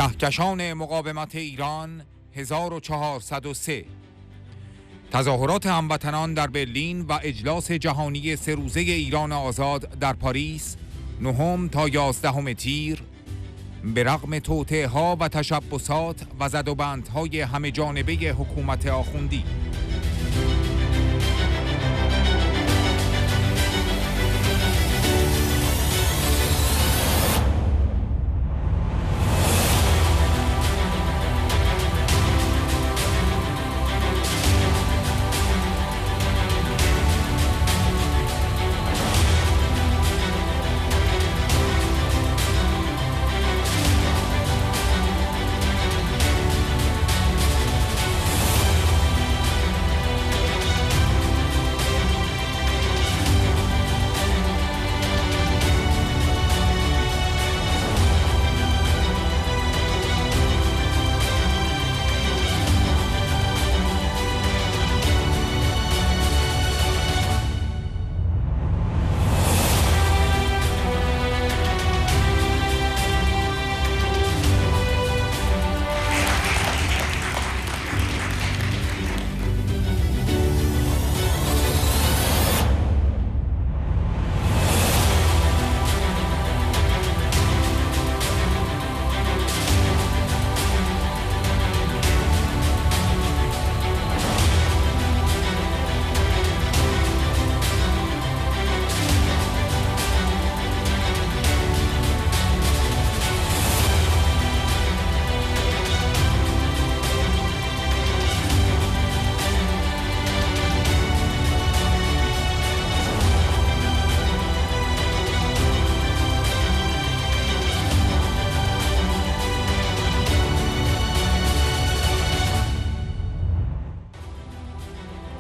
کهکشان مقاومت ایران 1403. تظاهرات هموطنان در برلین و اجلاس جهانی 3 روزه ایران آزاد در پاریس 9 تا 11 تیر به رغم توطئه‌ها و تشبثات و زدوبندهای همه جانبه حکومت آخوندی.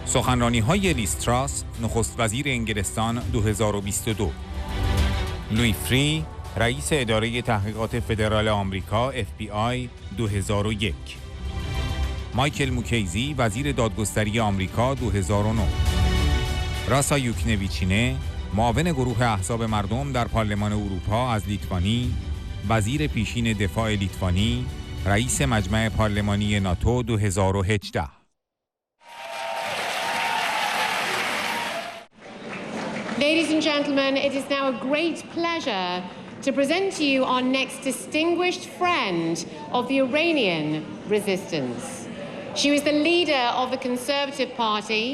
سخنرانی های تراس، نخست وزیر انگلستان 2022. لويي، رئیس اداره تحقیقات فدرال آمریکا اف.بی.آی 2001. مایکل موکیزی، وزیر دادگستری آمریکا 2009. راسا یوکنویچینه، معاون گروه احزاب مردم در پارلمان اروپا از لیتوانی، وزیر پیشین دفاع لیتوانی، رئیس مجمع پارلمانی ناتو 2018. Ladies and gentlemen, it is now a great pleasure to present to you our next distinguished friend of the Iranian resistance. She was the leader of the Conservative Party,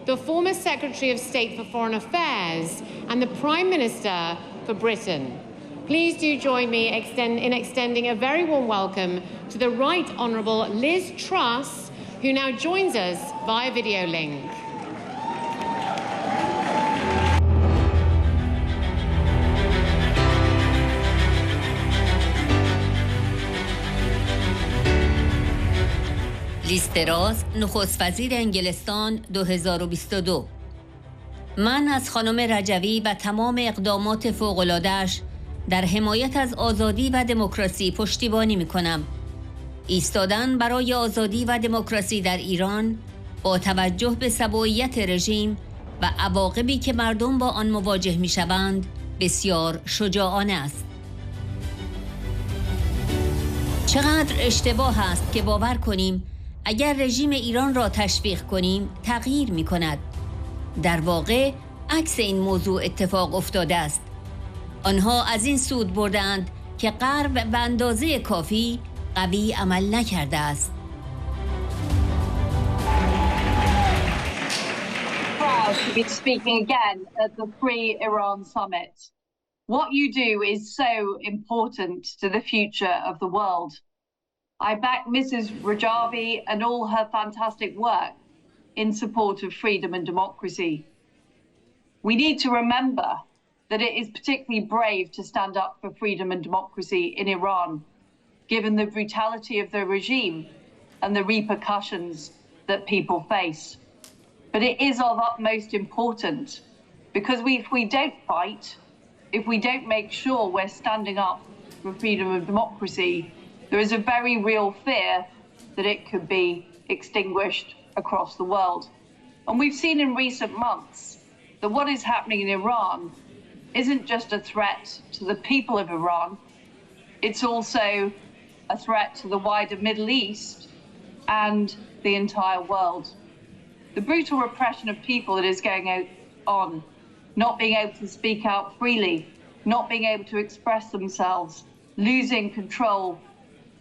the former Secretary of State for Foreign Affairs, and the Prime Minister for Britain. Please do join me in extending a very warm welcome to the Right Honourable Liz Truss, who now joins us via video link. تراس، نخست وزیر انگلستان 2022. من از خانم رجوی و تمام اقدامات فوق‌العاده‌اش در حمایت از آزادی و دموکراسی پشتیبانی می‌کنم. ایستادن برای آزادی و دموکراسی در ایران با توجه به سبعیت رژیم و عواقبی که مردم با آن مواجه می‌شوند بسیار شجاعانه است. چقدر اشتباه است که باور کنیم اگر رژیم ایران را تشویق کنیم تغییر می کند. در واقع عکس این موضوع اتفاق افتاده است. آنها از این سود بردند که غرب به اندازه کافی قوی عمل نکرده است. Proud to be speaking again at the Free Iran Summit. What you do is so important to the future of the world. I back Mrs. Rejui and all her fantastic work in support of freedom and democracy. We need to remember that it is particularly brave to stand up for freedom and democracy in Iran, given the brutality of the regime and the repercussions that people face. But it is of utmost importance because if we don't fight, if we don't make sure we're standing up for freedom and democracy, there is a very real fear that it could be extinguished across the world. And we've seen in recent months that what is happening in Iran isn't just a threat to the people of Iran, it's also a threat to the wider Middle East and the entire world. The brutal repression of people that is going on, not being able to speak out freely, not being able to express themselves, losing control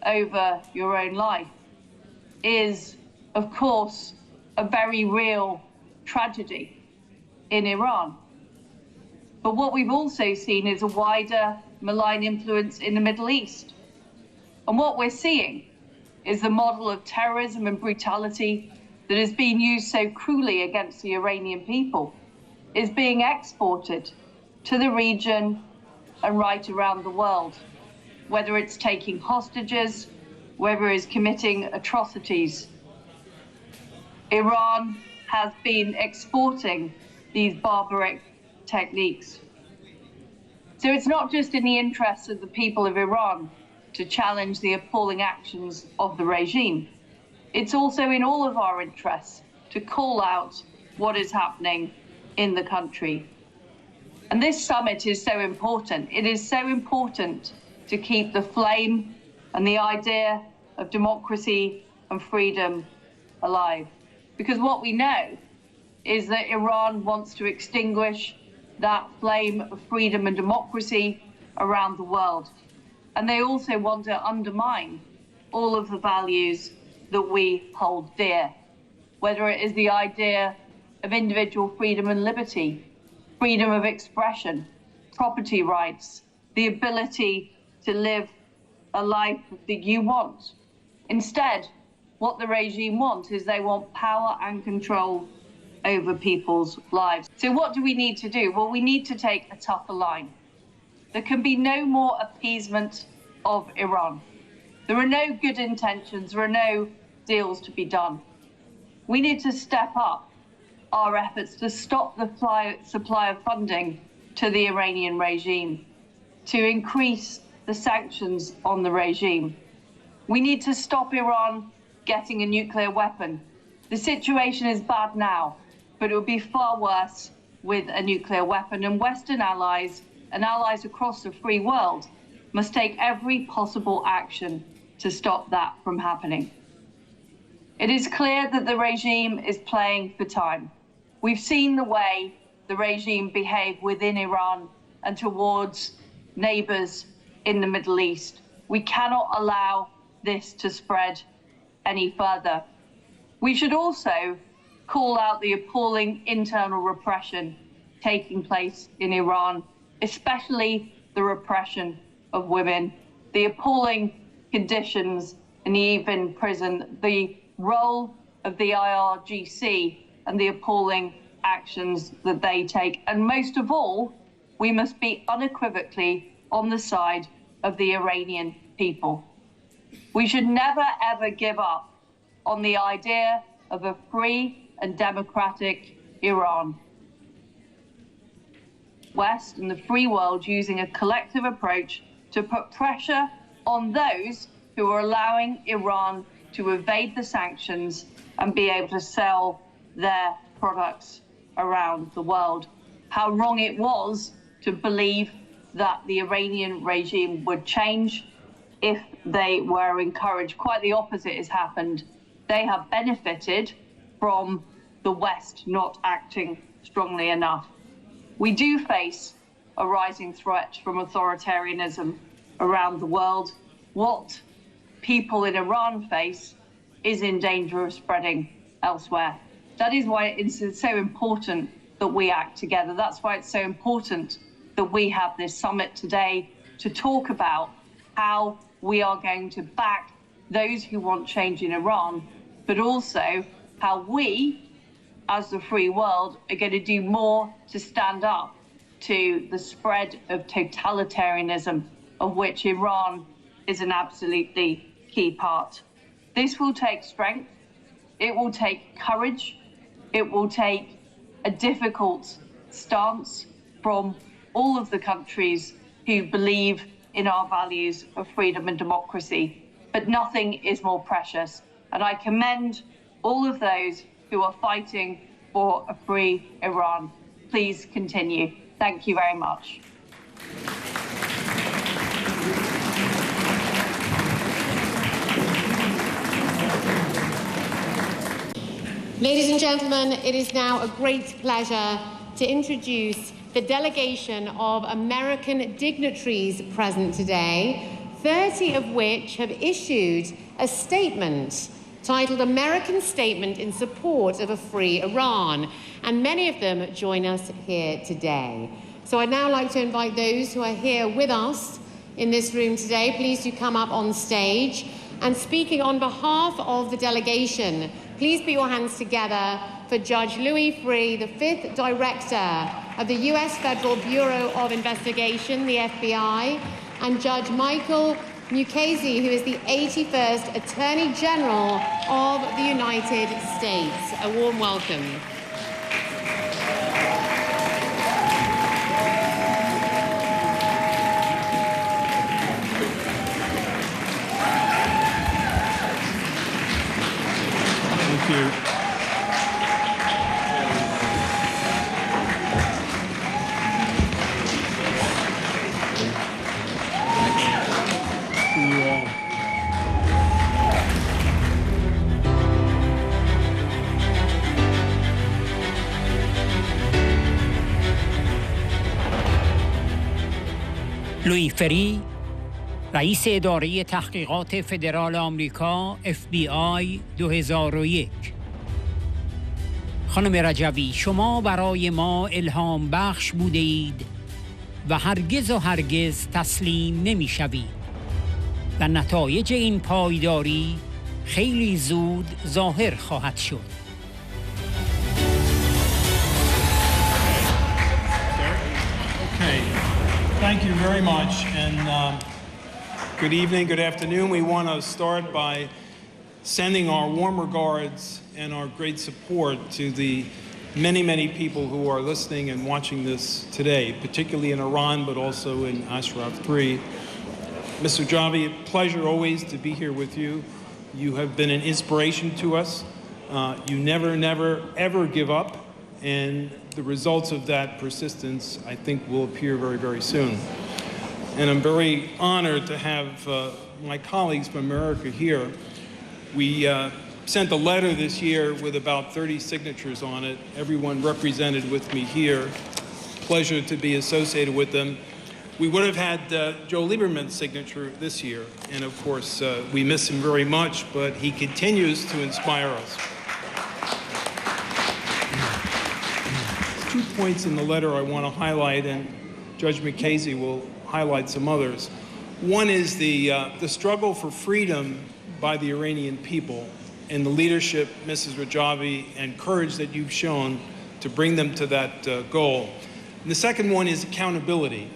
over your own life, is, of course, a very real tragedy in Iran. But what we've also seen is a wider malign influence in the Middle East. And what we're seeing is the model of terrorism and brutality that has been used so cruelly against the Iranian people is being exported to the region and right around the world, whether it's taking hostages, whether it's committing atrocities. Iran has been exporting these barbaric techniques. So it's not just in the interests of the people of Iran to challenge the appalling actions of the regime. It's also in all of our interests to call out what is happening in the country. And this summit is so important. It is so important to keep the flame and the idea of democracy and freedom alive. Because what we know is that Iran wants to extinguish that flame of freedom and democracy around the world. And they also want to undermine all of the values that we hold dear, whether it is the idea of individual freedom and liberty, freedom of expression, property rights, the ability to live a life that you want. Instead, what the regime wants is they want power and control over people's lives. So what do we need to do? Well, we need to take a tougher line. There can be no more appeasement of Iran. There are no good intentions, there are no deals to be done. We need to step up our efforts to stop the supply of funding to the Iranian regime, to increase the sanctions on the regime. We need to stop Iran getting a nuclear weapon. The situation is bad now, but it would be far worse with a nuclear weapon, and Western allies and allies across the free world must take every possible action to stop that from happening. It is clear that the regime is playing for time. We've seen the way the regime behave within Iran and towards neighbors in the Middle East. We cannot allow this to spread any further. We should also call out the appalling internal repression taking place in Iran, especially the repression of women, the appalling conditions in even prison, the role of the IRGC and the appalling actions that they take. And most of all, we must be unequivocally on the side of the Iranian people. We should never, ever give up on the idea of a free and democratic Iran. West and the free world using a collective approach to put pressure on those who are allowing Iran to evade the sanctions and be able to sell their products around the world. How wrong it was to believe that the Iranian regime would change if they were encouraged. Quite the opposite has happened. They have benefited from the West not acting strongly enough. We do face a rising threat from authoritarianism around the world. What people in Iran face is in danger of spreading elsewhere. That is why it's so important that we act together. That's why it's so important that we have this summit today to talk about how we are going to back those who want change in Iran, but also how we, as the free world, are going to do more to stand up to the spread of totalitarianism, of which Iran is an absolutely key part. This will take strength, it will take courage, it will take a difficult stance from all of the countries who believe in our values of freedom and democracy, but nothing is more precious. And I commend all of those who are fighting for a free Iran. Please continue. Thank you very much. Ladies and gentlemen, it is now a great pleasure to introduce the delegation of American dignitaries present today, 30 of which have issued a statement titled American Statement in Support of a Free Iran, and many of them join us here today. So I'd now like to invite those who are here with us in this room today, please do come up on stage. And speaking on behalf of the delegation, please put your hands together for Judge Louis Freeh, the 5th Director of the U.S. Federal Bureau of Investigation, the F.B.I., and Judge Michael Mukasey, who is the 81st Attorney General of the United States. A warm welcome. Thank you. لويي فری، رئیس اداره تحقیقات فدرال آمریکا اف.بی.آی 2001. خانم رجوی، شما برای ما الهام بخش بوده اید و هرگز و هرگز تسلیم نمی شوید و نتایج این پایداری خیلی زود ظاهر خواهد شد. Thank you very much, and good evening, good afternoon. We want to start by sending our warm regards and our great support to the many, many people who are listening and watching this today, particularly in Iran, but also in Ashraf 3. Mr. Rajvi, a pleasure always to be here with you. You have been an inspiration to us. You never, never, ever give up, and the results of that persistence, I think, will appear very, very soon. And I'm very honored to have my colleagues from America here. We sent a letter this year with about 30 signatures on it, everyone represented with me here. Pleasure to be associated with them. We would have had Joe Lieberman's signature this year, and of course, we miss him very much, but he continues to inspire us. 2 points in the letter I want to highlight, and Judge Mukasey will highlight some others. One is the struggle for freedom by the Iranian people and the leadership, Mrs. Rajavi, and courage that you've shown to bring them to that goal. And the second one is accountability.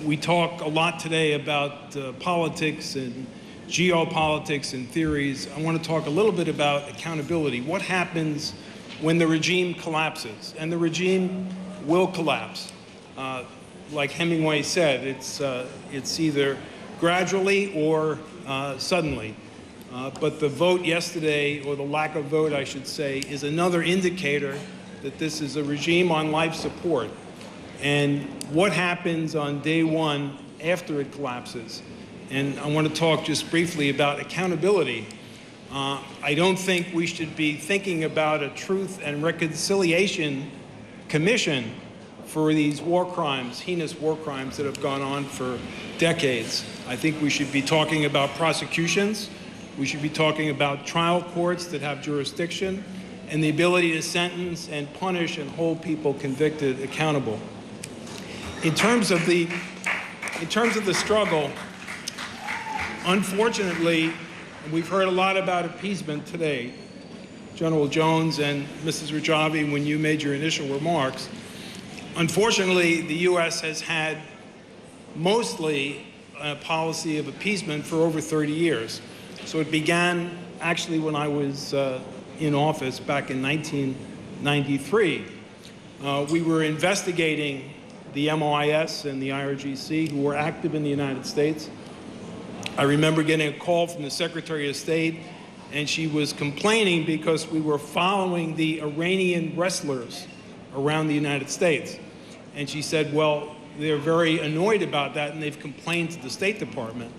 We talk a lot today about politics and geopolitics and theories. I want to talk a little bit about accountability. What happens when the regime collapses? And the regime will collapse. Like Hemingway said, it's either gradually or suddenly. But the vote yesterday, or the lack of vote, I should say, is another indicator that this is a regime on life support. And what happens on day one after it collapses? And I want to talk just briefly about accountability. I don't think we should be thinking about a truth and reconciliation commission for these war crimes, heinous war crimes that have gone on for decades. I think we should be talking about prosecutions. We should be talking about trial courts that have jurisdiction and the ability to sentence and punish and hold people convicted accountable. In terms of the struggle, unfortunately, we've heard a lot about appeasement today. General Jones and Mrs. Rajavi, when you made your initial remarks, unfortunately, the U.S. has had mostly a policy of appeasement for over 30 years. So it began actually when I was in office back in 1993. We were investigating the MOIS and the IRGC, who were active in the United States. I remember getting a call from the Secretary of State, and she was complaining because we were following the Iranian wrestlers around the United States. And she said, well, they're very annoyed about that, and they've complained to the State Department.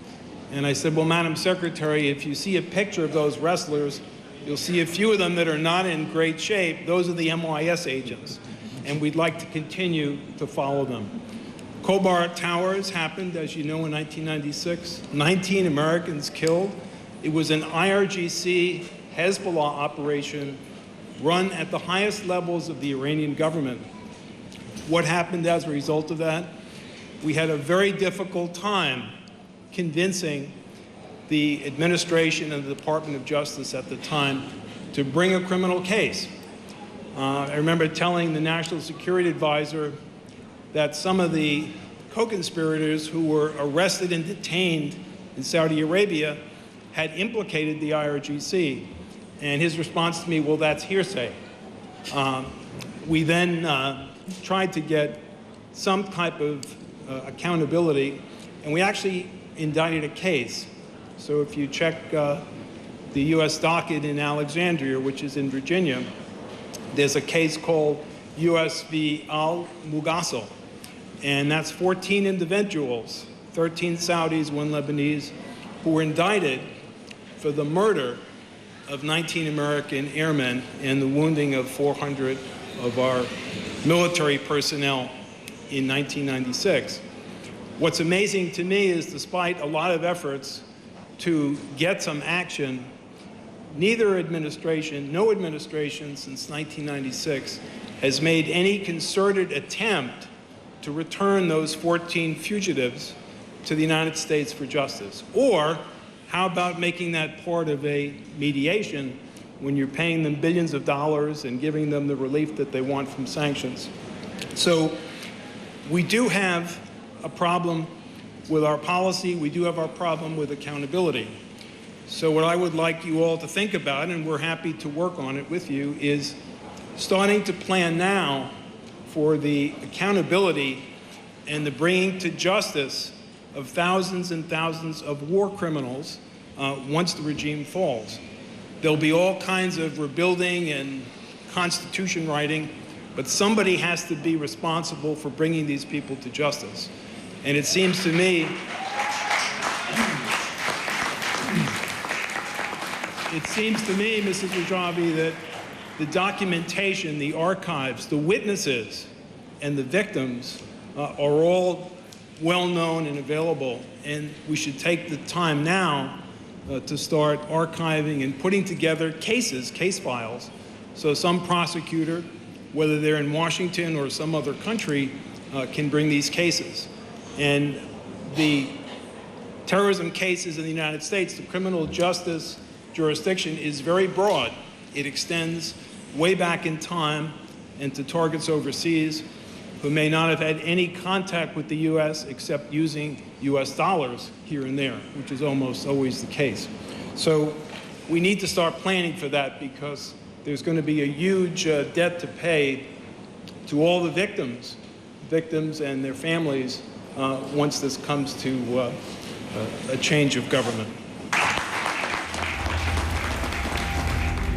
And I said, well, Madam Secretary, if you see a picture of those wrestlers, You'll see a few of them that are not in great shape. Those are the MIS agents, and we'd like to continue to follow them. Khobar Towers happened, as you know, in 1996. 19 Americans killed. It was an IRGC Hezbollah operation run at the highest levels of the Iranian government. What happened as a result of that? We had a very difficult time convincing the administration and the Department of Justice at the time to bring a criminal case. I remember telling the National Security Advisor that some of the co-conspirators who were arrested and detained in Saudi Arabia had implicated the IRGC. And his response to me, well, that's hearsay. We then tried to get some type of accountability, and we actually indicted a case. So if you check the U.S. docket in Alexandria, which is in Virginia, there's a case called U.S.V. al-Mughasal, and that's 14 individuals, 13 Saudis, 1 Lebanese, who were indicted for the murder of 19 American airmen and the wounding of 400 of our military personnel in 1996. What's amazing to me is, despite a lot of efforts to get some action, neither administration, no administration since 1996, has made any concerted attempt to return those 14 fugitives to the United States for justice. Or how about making that part of a mediation when you're paying them billions of dollars and giving them the relief that they want from sanctions? So we do have a problem with our policy. We do have our problem with accountability. So what I would like you all to think about, and we're happy to work on it with you, is starting to plan now for the accountability and the bringing to justice of thousands and thousands of war criminals once the regime falls. There'll be all kinds of rebuilding and constitution writing, but somebody has to be responsible for bringing these people to justice. And it seems to me, Mrs. Rajvi, that the documentation, the archives, the witnesses, and the victims are all well known and available, and we should take the time now to start archiving and putting together cases, case files, so some prosecutor, whether they're in Washington or some other country, can bring these cases. And the terrorism cases in the United States, the criminal justice jurisdiction is very broad. It extends way back in time and to targets overseas who may not have had any contact with the U.S. except using U.S. dollars here and there, which is almost always the case. So we need to start planning for that, because there's going to be a huge debt to pay to all the victims and their families once this comes to a change of government.